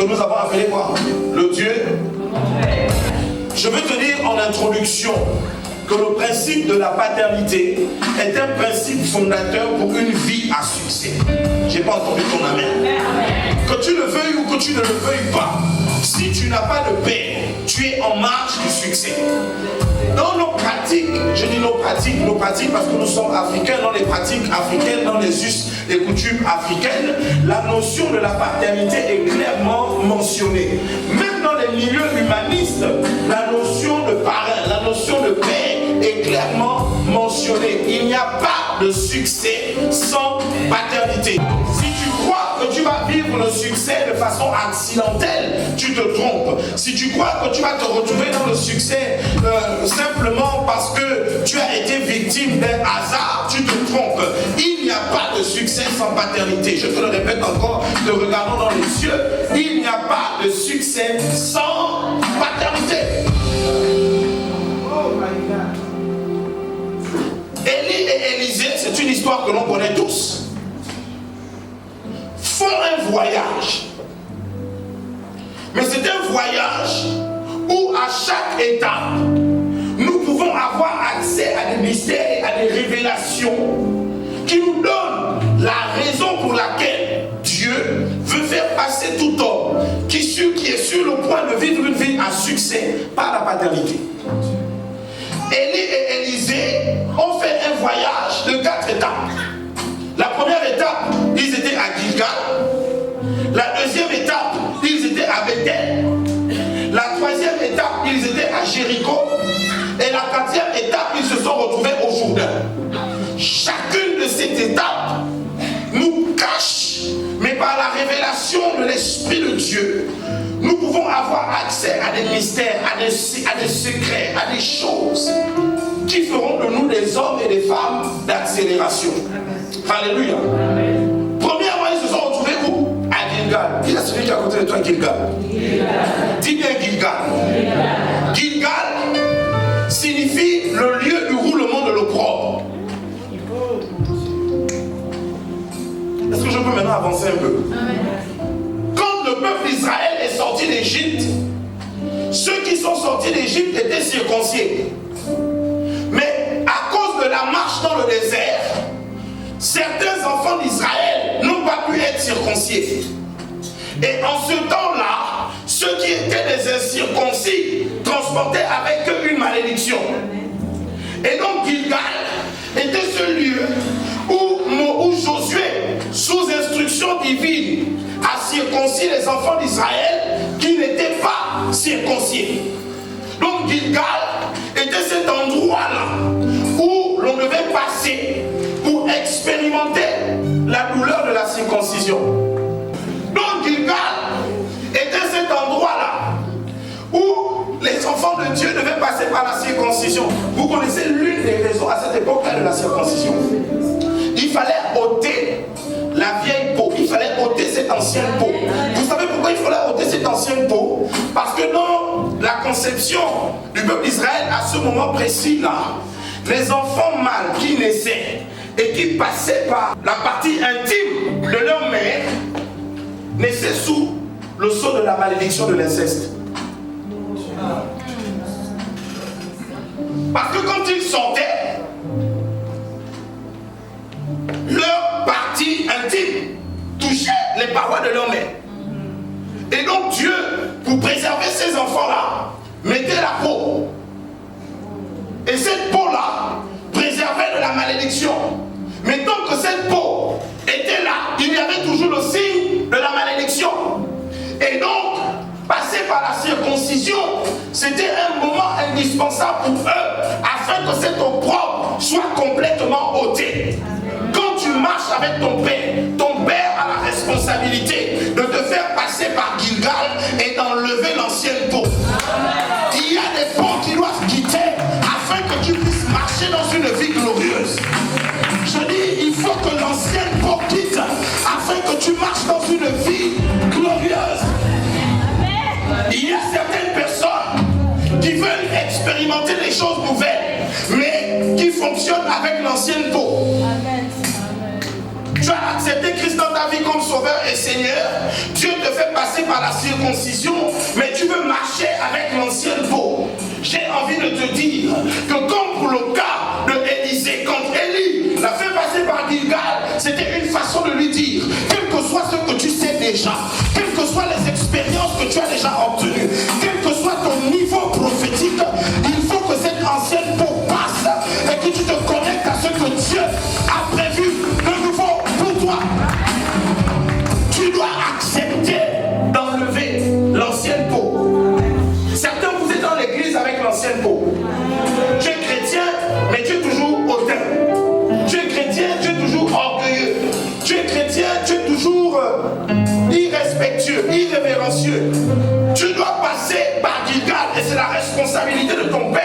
nous avons appelé quoi? Le Dieu. Je veux te dire en introduction que le principe de la paternité est un principe fondateur pour une vie à succès. J'ai pas entendu ton amen. Que tu le veuilles ou que tu ne le veuilles pas, si tu n'as pas de père, tu es en marge du succès. Dans nos pratiques, je dis nos pratiques parce que nous sommes africains, dans les pratiques africaines, dans les us et coutumes africaines, la notion de la paternité est clairement mentionnée. Même dans les milieux humanistes, la notion de parrain, la notion de père est clairement mentionnée. Il n'y a pas de succès sans paternité. Si tu crois que tu vas vivre le succès de façon accidentelle, tu te trompes. Si tu crois que tu vas te retrouver dans le succès simplement parce que tu as été victime d'un hasard, tu te trompes. Il n'y a pas de succès sans paternité. Je te le répète encore, te regardons dans les yeux. Il n'y a pas de succès sans paternité. Élie et Élisée, c'est une histoire que l'on connaît tous, font un voyage. Mais c'est un voyage où à chaque étape, nous pouvons avoir accès à des mystères et à des révélations qui nous donnent la raison pour laquelle Dieu veut faire passer tout homme qui est sur le point de vivre une vie à succès par la paternité. Élie et Élisée ont fait un voyage de 4 étapes. La première étape, ils étaient à Gilgal. La deuxième étape, ils étaient à Bethel. La troisième étape, ils étaient à Jéricho. Et la quatrième étape, ils se sont retrouvés au Jourdain. Chacune de ces étapes nous cache, mais par la révélation de l'Esprit de Dieu, nous pouvons avoir accès à des mystères, à des secrets, à des choses qui feront de nous des hommes et des femmes d'accélération. Alléluia. Premièrement, ils se sont retrouvés où? À Gilgal. Qui est celui qui est à côté de toi, Gilgal? Dis bien Gilgal. Gilgal signifie le lieu du roulement de l'opprobre. Est-ce que je peux maintenant avancer un peu? Quand le peuple d'Israël est sorti d'Égypte, ceux qui sont sortis d'Égypte étaient circoncis. Mais à cause de la marche dans le désert, certains enfants d'Israël n'ont pas pu être circoncis. Et en ce temps-là, ceux qui étaient des incirconcis transportaient avec eux une malédiction. Et donc Gilgal était ce lieu où Josué, sous instruction divine, a circoncis les enfants d'Israël qui n'étaient pas circoncis. Donc Gilgal était cet endroit-là où l'on devait passer pour expérimenter la douleur de la circoncision. Donc Gilgal était cet endroit-là où les enfants de Dieu devaient passer par la circoncision. Vous connaissez l'une des raisons à cette époque-là de la circoncision. Il fallait ôter la vieille peau, il fallait ôter cette ancienne peau. Vous savez pourquoi il fallait ôter cette ancienne peau? Parce que dans la conception du peuple d'Israël, à ce moment précis-là, les enfants mâles qui naissaient et qui passaient par la partie intime de leur mère naissaient sous le sceau de la malédiction de l'inceste. Parce que quand ils sortaient, leur partie intime touchait les parois de leur mère. Et donc Dieu, pour préserver ces enfants-là, mettait la peau. Et cette peau-là préservait de la malédiction. Mais tant que cette peau était là, il y avait toujours le signe de la malédiction. Et donc, passer par la circoncision, c'était un moment indispensable pour eux, afin que cet opprobre soit complètement ôté. Quand tu marches avec ton père a la responsabilité de te faire passer par Gilgal et d'enlever l'ancienne peau. Il y a des peaux qui doivent quitter afin que tu puisses marcher dans une vie glorieuse. Je dis, il faut que l'ancienne peau quitte afin que tu marches dans une vie glorieuse. Il y a certaines personnes qui veulent expérimenter des choses nouvelles, mais qui fonctionnent avec l'ancienne peau. Tu as accepté Christ dans ta vie comme sauveur et Seigneur. Dieu te fait passer par la circoncision, mais tu veux marcher avec l'ancienne peau. J'ai envie de te dire que comme pour le cas de Élisée, quand Élie l'a fait passer par Gilgal, c'était une façon de lui dire, quel que soit ce que tu sais déjà, quelles que soient les expériences que tu as déjà obtenues, quel que soit ton niveau prophétique, il faut que cette ancienne peau passe et que tu te connectes à ce que Dieu a prévu de nouveau pour toi. Tu dois accepter d'enlever l'ancienne peau. Certains, vous êtes dans l'église avec l'ancienne peau. Tu es chrétien, mais tu es toujours hautain. Tu es chrétien, tu es toujours orgueilleux. Tu es chrétien, tu es toujours irrespectueux, irrévérencieux. Tu dois passer par Gilgal et c'est la responsabilité de ton père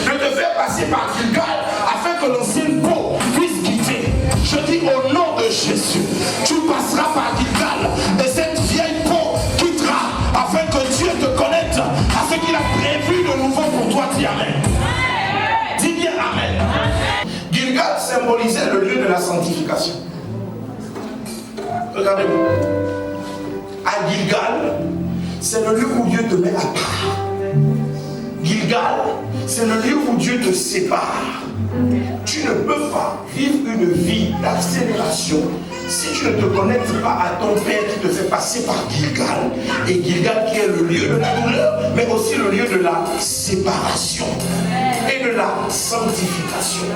de te faire passer par Gilgal afin que l'ancienne peau puisse quitter. Je dis au nom de Jésus, tu passeras par Gilgal et cette vieille peau quittera afin que Dieu te connecte à ce qu'il a prévu de nouveau pour toi. Dis Amen. Dis bien Amen. Gilgal symbolisait le lieu de la sanctification. Regardez-moi. À Gilgal, c'est le lieu où Dieu te met à part. Gilgal, c'est le lieu où Dieu te sépare. Tu ne peux pas vivre une vie d'accélération si tu ne te connectes pas à ton Père qui te fait passer par Gilgal. Et Gilgal qui est le lieu de la douleur, mais aussi le lieu de la séparation et de la sanctification.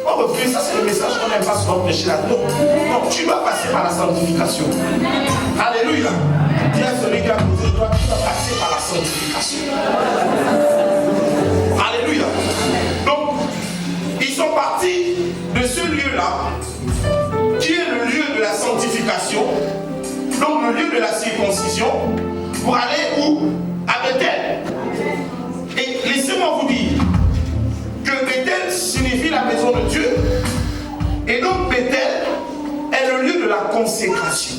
On refuse, ça c'est le message qu'on n'aime pas souvent prêcher là. Non, non, tu dois passer par la sanctification. Alléluia. Dis à celui qui a posé toi, tu dois passer par la sanctification. Alléluia. Donc, ils sont partis de ce lieu-là, qui est le lieu de la sanctification, donc le lieu de la circoncision, pour aller où? À Bethel. Et laissez-moi vous dire que Bethel signifie la maison de Dieu, et donc Bethel est le lieu de la consécration.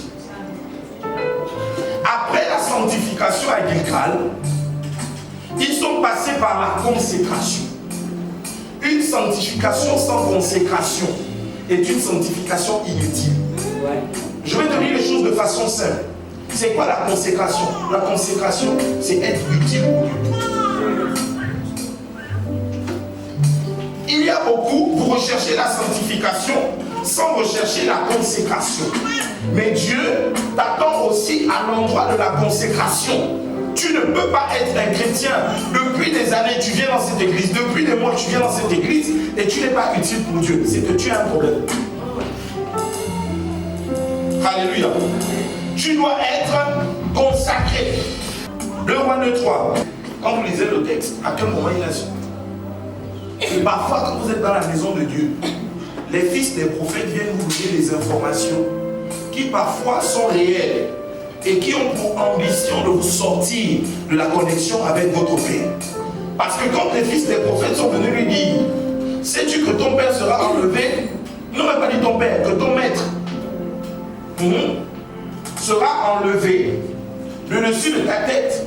Après la sanctification à Gilgal, ils sont passés par la consécration. Une sanctification sans consécration est une sanctification inutile. Je vais te dire les choses de façon simple. C'est quoi la consécration? La consécration, c'est être utile pour Dieu. Il y a beaucoup, vous recherchez la sanctification sans rechercher la consécration. Mais Dieu t'attend aussi à l'endroit de la consécration. Tu ne peux pas être un chrétien. Depuis des années, tu viens dans cette église. Depuis des mois, tu viens dans cette église et tu n'es pas utile pour Dieu. C'est que tu as un problème. Alléluia. Tu dois être consacré. 2 Rois 9:3. Quand vous lisez le texte, à quel moment il a su? Et parfois, quand vous êtes dans la maison de Dieu, les fils des prophètes viennent vous donner des informations qui parfois sont réelles et qui ont pour ambition de vous sortir de la connexion avec votre Père. Parce que quand les fils des prophètes sont venus lui dire, sais-tu que ton père sera enlevé? Non, mais pas dit ton père, que ton maître sera enlevé de dessus de ta tête.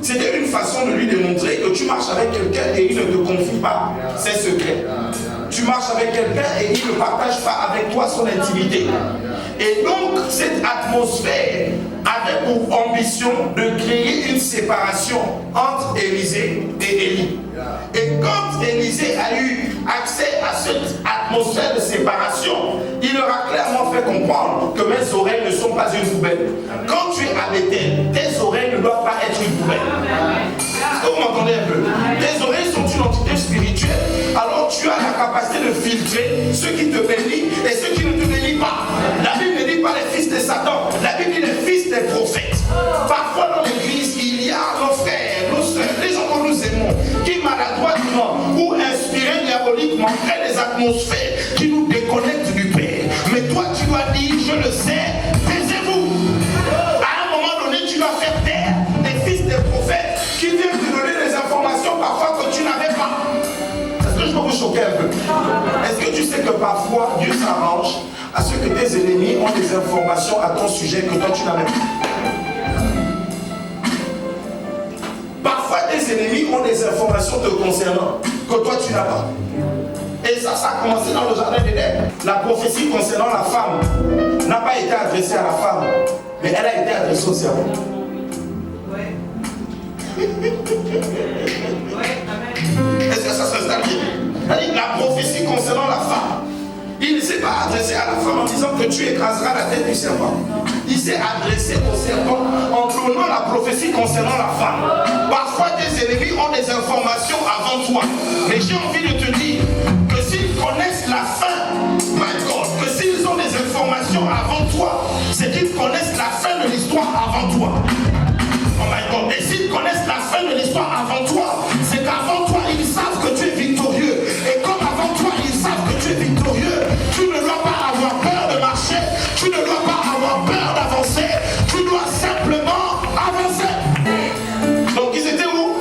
C'était une façon de lui démontrer que tu marches avec quelqu'un et il ne te confie pas ses secrets. Tu marches avec quelqu'un et il ne partage pas avec toi son intimité. Et donc, cette atmosphère avait pour ambition de créer une séparation entre Élisée et Élie. Et quand Élisée a eu accès à cette atmosphère de séparation, il leur a clairement fait comprendre que mes oreilles ne sont pas une poubelle. Quand tu es à Bethel, tes oreilles ne doivent pas être une poubelle. Est-ce que vous m'entendez un peu? Tes oreilles sont une entité spirituelle, alors tu as la capacité de filtrer ceux qui te bénissent et ceux qui ne te bénissent pas. La Bible ne dit pas les fils de Satan, la Bible dit les fils des prophètes. Parfois dans l'église, il y a nos frères, nos soeurs, les gens que nous aimons, qui maladroitement ou inspirés diaboliquement créent des atmosphères qui nous déconnectent du Père. Mais toi tu dois dire, je le sais, taisez-vous. À un moment donné, tu dois faire taire les fils des prophètes qui viennent te donner des informations parfois que tu n'avais pas. Est-ce que je peux vous choquer un peu? Est-ce que tu sais que parfois Dieu s'arrange à ce que tes ennemis ont des informations à ton sujet que toi tu n'avais pas? Parfois tes ennemis ont des informations te concernant que toi tu n'as pas. Et ça a commencé dans le jardin d'Éden. La prophétie concernant la femme n'a pas été adressée à la femme, mais elle a été adressée au serpent. Est-ce que ça s'installe bien? La prophétie concernant la femme, il ne s'est pas adressé à la femme en disant que tu écraseras la tête du serpent. Il s'est adressé au serpent en donnant la prophétie concernant la femme. Parfois tes ennemis ont des informations avant toi. Mais j'ai envie de te dire que s'ils connaissent la fin, my God, que s'ils ont des informations avant toi, c'est qu'ils connaissent la fin de l'histoire avant toi. Oh my God. Et s'ils connaissent la fin de l'histoire avant toi, c'est qu'avant toi, ils savent que tu es victorieux. Et comme avant toi, ils savent que tu es victorieux, tu ne dois pas avoir peur de marcher, tu ne dois pas avoir peur d'avancer, tu dois simplement avancer. Donc ils étaient où?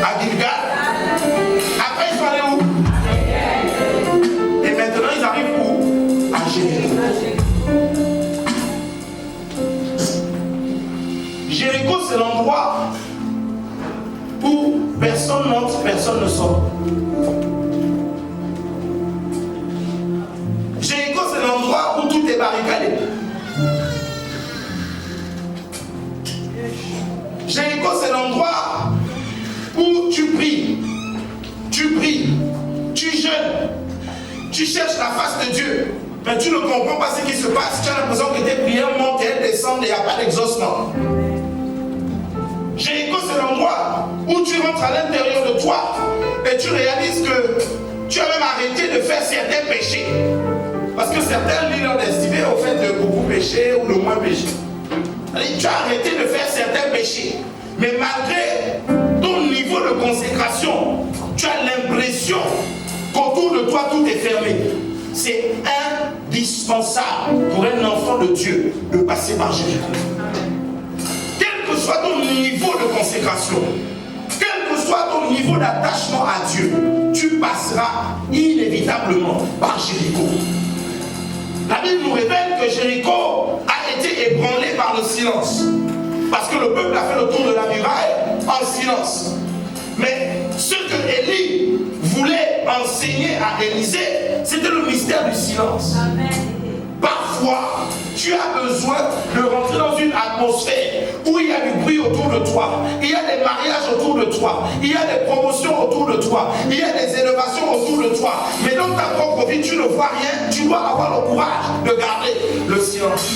À Gilgal. Après ils sont allés où? Et maintenant ils arrivent où? À Jéricho. Jéricho, c'est l'endroit où personne n'entre, personne ne sort. Jéricho, c'est l'endroit où tout est barricadé. Jéricho, c'est l'endroit où tu pries, tu jeûnes, tu cherches la face de Dieu, mais tu ne comprends pas ce qui se passe. Tu as l'impression que tes prières montent et elles descendent et il n'y a pas d'exaucement. Jéricho, c'est l'endroit où tu rentres à l'intérieur de toi et tu réalises que tu as même arrêté de faire certains péchés. Parce que certains lient leur destinée au fait de beaucoup pécher ou de moins pécher. Tu as arrêté de faire certains péchés. Mais malgré ton niveau de consécration, tu as l'impression qu'autour de toi tout est fermé. C'est indispensable pour un enfant de Dieu de passer par Jéricho. Quel que soit ton niveau de consécration, quel que soit ton niveau d'attachement à Dieu, tu passeras inévitablement par Jéricho. La Bible nous révèle que Jéricho a été ébranlé par le silence. Parce que le peuple a fait le tour de la muraille en silence. Mais ce que Élie voulait enseigner à Élisée, c'était le mystère du silence. Amen. Parfois, tu as besoin de rentrer dans une atmosphère où il y a du bruit autour de toi, il y a des mariages autour de toi, il y a des promotions autour de toi, il y a des élévations autour de toi. Mais dans ta propre vie, tu ne vois rien, tu dois avoir le courage de garder le silence.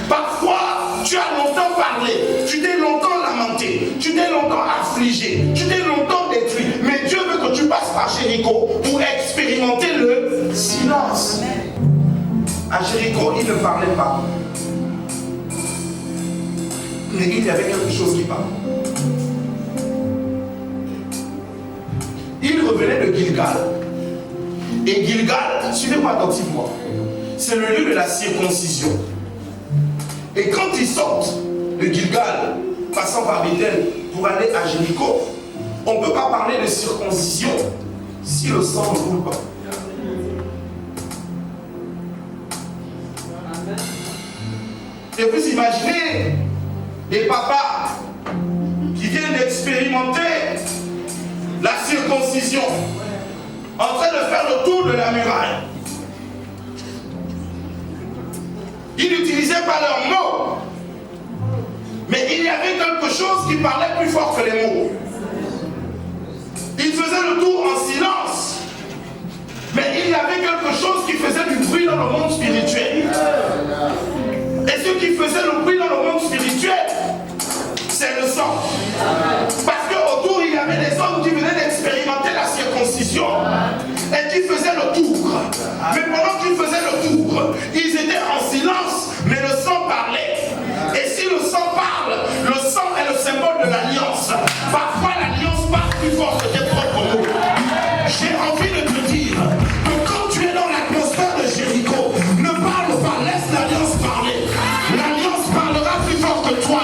Parfois, tu as longtemps parlé, tu t'es longtemps lamenté, tu t'es longtemps affligé, tu t'es longtemps détruit. Mais Dieu veut que tu passes par Jéricho pour expérimenter le silence. À Jéricho, il ne parlait pas. Mais il y avait quelque chose qui parlait. Il revenait de Gilgal. Et Gilgal, suivez-moi attentivement, c'est le lieu de la circoncision. Et quand ils sortent de Gilgal, passant par Bethel pour aller à Jéricho, on ne peut pas parler de circoncision si le sang ne coule pas. Et vous imaginez des papas qui viennent d'expérimenter la circoncision, en train de faire le tour de la muraille. Ils n'utilisaient pas leurs mots, mais il y avait quelque chose qui parlait plus fort que les mots. Ils faisaient le tour en silence, mais il y avait quelque chose qui faisait du bruit dans le monde spirituel. Et ce qui faisait le bruit dans le monde spirituel, c'est le sang. Parce qu'autour, il y avait des hommes qui venaient d'expérimenter la circoncision et qui faisaient le tour. Mais pendant qu'ils faisaient le tour, ils étaient en silence, mais le sang parlait. Et si le sang parle, le sang est le symbole de l'alliance. Parfois, l'alliance parle plus fort que tes propres mots. J'ai envie de te dire que quand tu es dans l'atmosphère de Jéricho, ne parle pas, laisse l'alliance parler. L'alliance parlera plus fort que toi.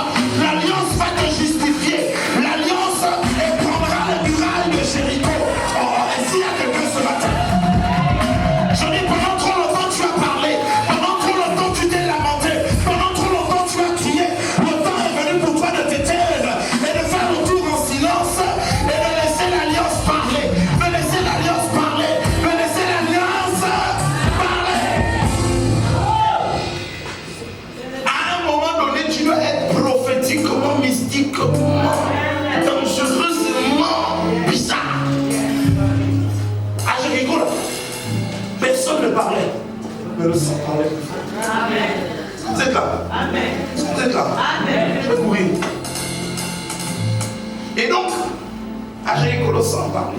le sens parler.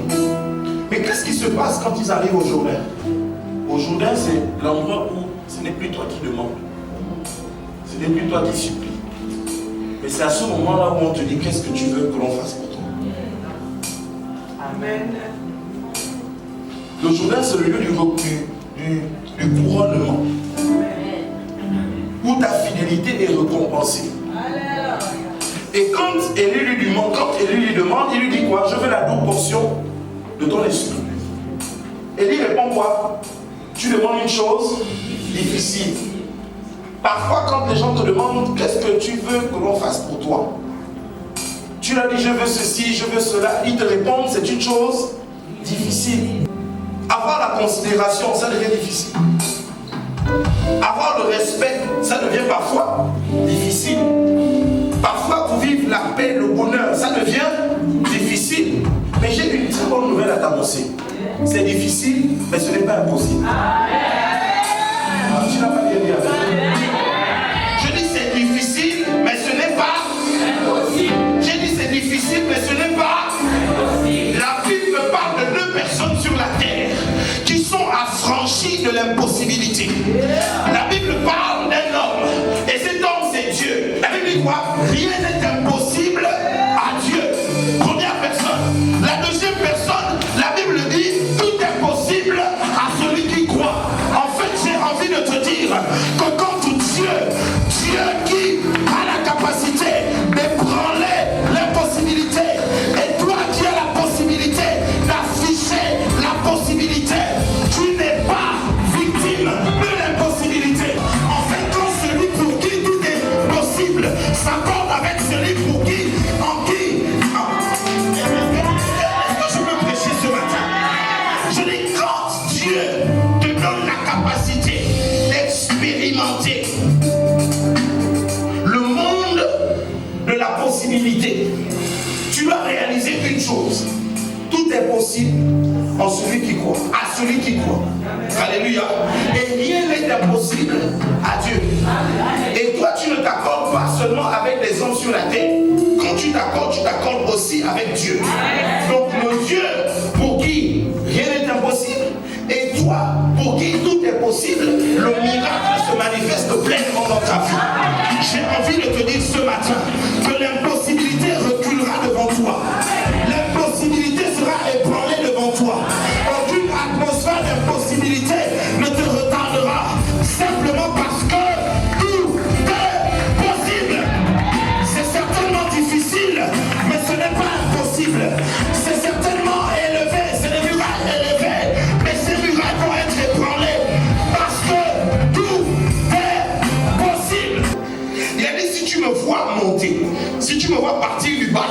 Mais qu'est-ce qui se passe quand ils arrivent au Jourdain? Au Jourdain, c'est l'endroit où ce n'est plus toi qui demandes. Ce n'est plus toi qui supplie. Mais c'est à ce moment-là où on te dit qu'est-ce que tu veux que l'on fasse pour toi. Amen. Le Jourdain, c'est le lieu du couronnement. Où ta fidélité est récompensée. Et quand Élie lui demande, il lui dit quoi? Je veux la double portion de ton esprit. Élie répond quoi? Tu demandes une chose difficile. Parfois, quand les gens te demandent qu'est-ce que tu veux que l'on fasse pour toi, tu leur dis je veux ceci, je veux cela, ils te répondent c'est une chose difficile. Avoir la considération, ça devient difficile. Avoir le respect, ça devient parfois difficile. Parfois, pour vivre la paix, le bonheur, ça devient difficile. Mais j'ai une très bonne nouvelle à t'annoncer. C'est difficile, mais ce n'est pas impossible. Tu n'as pas bien dit avec. Je dis c'est difficile, mais ce n'est pas impossible. J'ai dit c'est difficile, mais ce n'est pas impossible. La Bible me parle de deux personnes sur la terre qui sont affranchies de l'impossibilité. La Bible parle d'un homme, et cet homme c'est Dieu. La Bible dit quoi? Rien n'est impossible à Dieu. Première personne. La deuxième personne, la Bible dit tout est possible à celui qui croit. En fait, j'ai envie de te dire que quand Dieu qui a la capacité d'ébranler l'impossibilité, et toi qui as la possibilité d'afficher la possibilité, tu n'es pas victime de l'impossibilité. En fait, quand celui pour qui tout est possible s'accorde avec celui pour qui, en qui, est-ce que je peux prêcher ce matin? Je dis quand Dieu te donne la capacité d'expérimenter le monde de la possibilité, tu dois réaliser une chose: tout est possible en celui qui croit, à celui qui croit. Alléluia. Et rien n'est impossible à Dieu. Et toi, tu ne t'accordes pas seulement avec les hommes sur la terre. Quand tu t'accordes aussi avec Dieu. Donc le Dieu pour qui rien n'est impossible, et toi pour qui tout est possible, le miracle se manifeste pleinement dans ta vie. J'ai envie de te dire ce matin que l'impossibilité reculera devant toi. L'impossibilité sera ébranlée devant toi. Aucune atmosphère d'impossibilité ne te retardera, simplement parce que tout est possible. C'est certainement difficile, mais ce n'est pas impossible. C'est certainement élevé, c'est des murailles élevées, mais ces murailles vont être ébranlées parce que tout est possible. Il a dit si tu me vois monter, si tu me vois partir du bas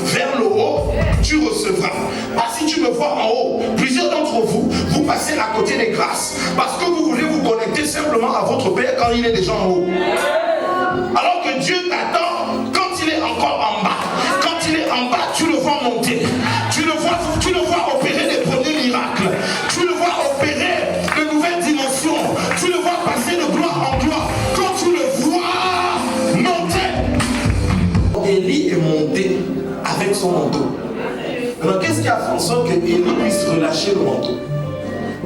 vers le haut, tu recevras. Pas si tu me vois en haut. Plusieurs d'entre vous, vous passez à côté des grâces parce que vous voulez vous connecter simplement à votre Père quand il est déjà en haut. Alors que Dieu t'attend quand il est encore en bas. Quand il est en bas, tu le vois monter. Tu le vois opérer des premiers miracles. Tu le vois opérer de nouvelles dimensions. Tu le vois passer de gloire en gloire. Quand tu le vois monter. Élie est monté avec son manteau. Alors qu'est-ce qui a fait en sorte que Élie puisse relâcher le manteau?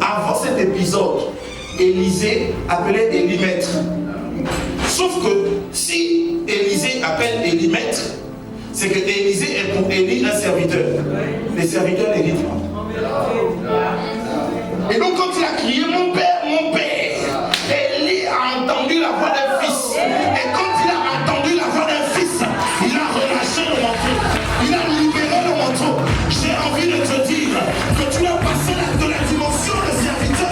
Avant cet épisode, Élisée appelait Élie maître. Sauf que si Élisée appelle Élie maître, c'est que Élisée est pour Élie un serviteur. Les serviteurs n'héritent pas. Et donc quand il a crié mon père, Élie a entendu la voix d'un fils. Et quand il a entendu la voix d'un fils, il a relâché le manteau. Il a libéré le manteau. J'ai envie de te dire que tu as passé de la dimension de serviteur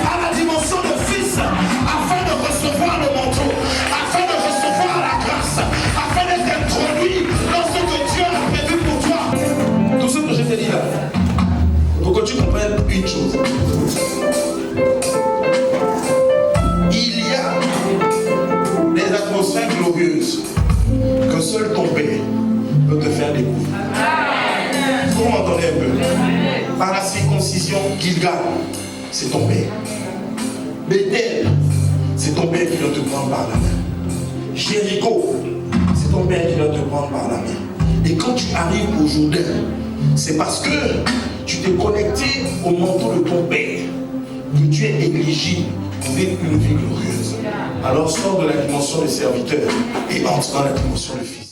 à la dimension de fils afin de recevoir le manteau, afin de recevoir la grâce, afin d'être introduit dans ce que Dieu a prévu pour toi. Tout ce que je t'ai dit là, pour que tu comprennes une chose. Il y a des atmosphères glorieuses que seul ton Père peut te faire découvrir. Vous m'entendez un peu? Par la circoncision Gilgal, c'est ton Père. Bethel, c'est ton Père qui doit te prendre par la main. Jéricho, c'est ton Père qui doit te prendre par la main. Et quand tu arrives au Jourdain, C'est parce que tu t'es connecté au manteau de ton Père que tu es éligible pour vivre une vie glorieuse. Alors sors de la dimension de serviteur et entre dans la dimension de fils.